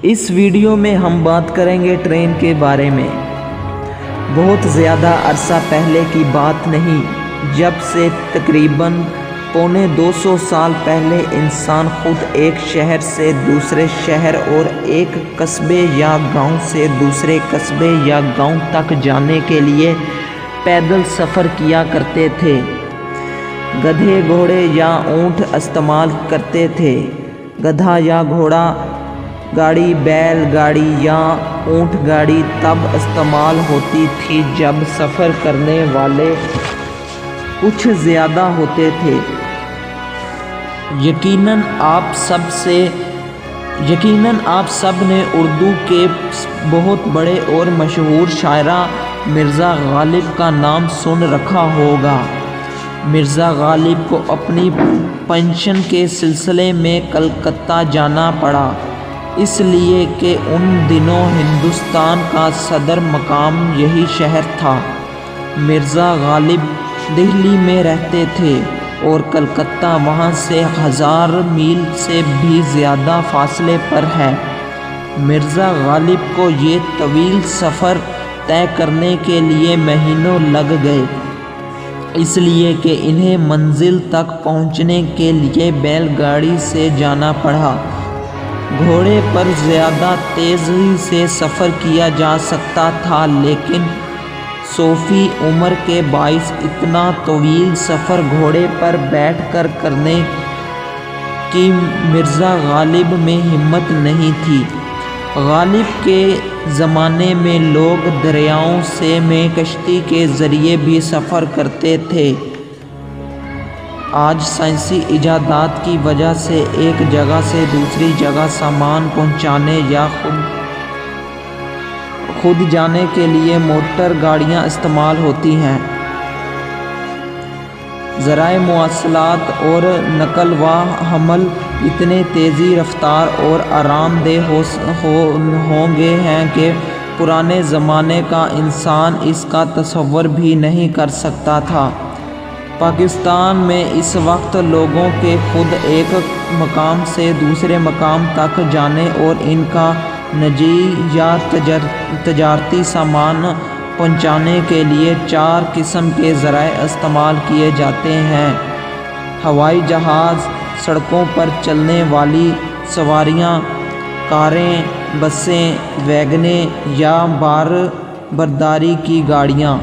اس video میں ہم بات کریں گے ٹرین کے بارے میں۔ بہت زیادہ عرصہ پہلے کی بات نہیں، جب سے تقریباً 250 سال پہلے انسان خود ایک شہر سے دوسرے شہر اور ایک قصبے یا گاؤں سے دوسرے قصبے یا گاؤں تک جانے کے لیے پیدل سفر کیا کرتے تھے۔ گدھے، گھوڑے یا اونٹ استعمال کرتے تھے۔ گدھا یا گھوڑا گاڑی، بیل گاڑی یا اونٹ گاڑی تب استعمال ہوتی تھی جب سفر کرنے والے کچھ زیادہ ہوتے تھے۔ یقیناً آپ سب نے اردو کے بہت بڑے اور مشہور شاعر مرزا غالب کا نام سن رکھا ہوگا۔ مرزا غالب کو اپنی پنشن کے سلسلے میں کلکتہ جانا پڑا، اس لیے کہ ان دنوں ہندوستان کا صدر مقام یہی شہر تھا۔ مرزا غالب دہلی میں رہتے تھے اور کلکتہ وہاں سے 1000 میل سے بھی زیادہ فاصلے پر ہے۔ مرزا غالب کو یہ طویل سفر طے کرنے کے لیے مہینوں لگ گئے، اس لیے کہ انہیں منزل تک پہنچنے کے لیے بیل گاڑی سے جانا پڑا۔ گھوڑے پر زیادہ تیزی سے سفر کیا جا سکتا تھا، لیکن صوفی عمر کے باعث اتنا طویل سفر گھوڑے پر بیٹھ کر کرنے کی مرزا غالب میں ہمت نہیں تھی۔ غالب کے زمانے میں لوگ دریاؤں سے میں کشتی کے ذریعے بھی سفر کرتے تھے۔ آج سائنسی ایجادات کی وجہ سے ایک جگہ سے دوسری جگہ سامان پہنچانے یا خود جانے کے لیے موٹر گاڑیاں استعمال ہوتی ہیں۔ ذرائع مواصلات اور نقل و حمل اتنے تیزی رفتار اور آرام دہ ہو گئے ہیں کہ پرانے زمانے کا انسان اس کا تصور بھی نہیں کر سکتا تھا۔ پاکستان میں اس وقت لوگوں کے خود ایک مقام سے دوسرے مقام تک جانے اور ان کا نجی یا تجارتی سامان پہنچانے کے لیے 4 قسم کے ذرائع استعمال کیے جاتے ہیں: ہوائی جہاز، سڑکوں پر چلنے والی سواریاں، کاریں، بسیں، ویگنیں یا بار برداری کی گاڑیاں۔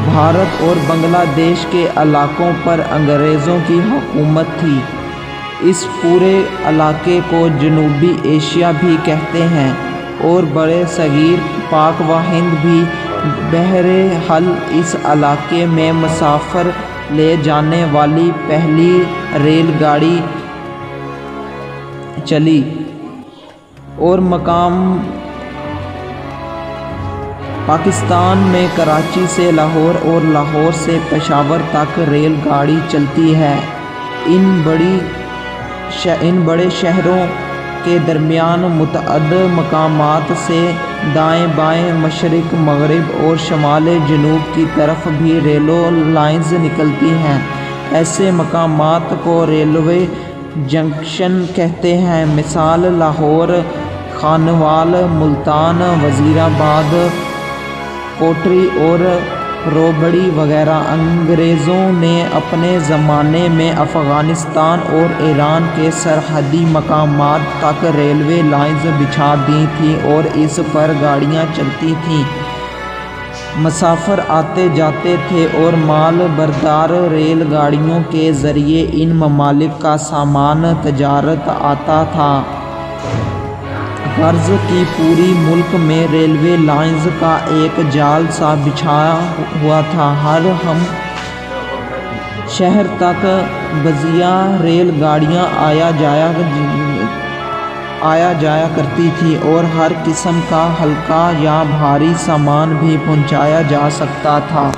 بھارت اور بنگلہ دیش کے علاقوں پر انگریزوں کی حکومت تھی۔ اس پورے علاقے کو جنوبی ایشیا بھی کہتے ہیں اور بڑے صغیر پاک و ہند بھی۔ بہرحال اس علاقے میں مسافر لے جانے والی پہلی ریل گاڑی چلی اور مقام پاکستان میں کراچی سے لاہور اور لاہور سے پشاور تک ریل گاڑی چلتی ہے۔ ان بڑے شہروں کے درمیان متعدد مقامات سے دائیں بائیں، مشرق مغرب اور شمال جنوب کی طرف بھی ریلوے لائنز نکلتی ہیں۔ ایسے مقامات کو ریلوے جنکشن کہتے ہیں۔ مثال لاہور، خانوال، ملتان، وزیر آباد، کوٹری اور روبڑی وغیرہ۔ انگریزوں نے اپنے زمانے میں افغانستان اور ایران کے سرحدی مقامات تک ریلوے لائنز بچھا دی تھیں اور اس پر گاڑیاں چلتی تھیں۔ مسافر آتے جاتے تھے اور مال بردار ریل گاڑیوں کے ذریعے ان ممالک کا سامان تجارت آتا تھا۔ غرض کہ پوری ملک میں ریلوے لائنز کا ایک جال سا بچھا ہوا تھا۔ ہر ہم شہر تک بزیا ریل گاڑیاں آیا جایا کرتی تھی اور ہر قسم کا ہلکا یا بھاری سامان بھی پہنچایا جا سکتا تھا۔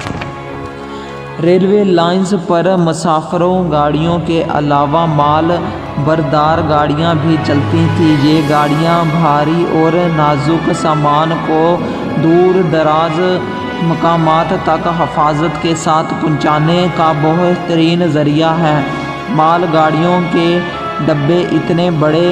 ریلوے لائنز پر مسافروں گاڑیوں کے علاوہ مال بردار گاڑیاں بھی چلتی تھیں۔ یہ گاڑیاں بھاری اور نازک سامان کو دور دراز مقامات تک حفاظت کے ساتھ پہنچانے کا بہترین ذریعہ ہیں۔ مال گاڑیوں کے ڈبے اتنے بڑے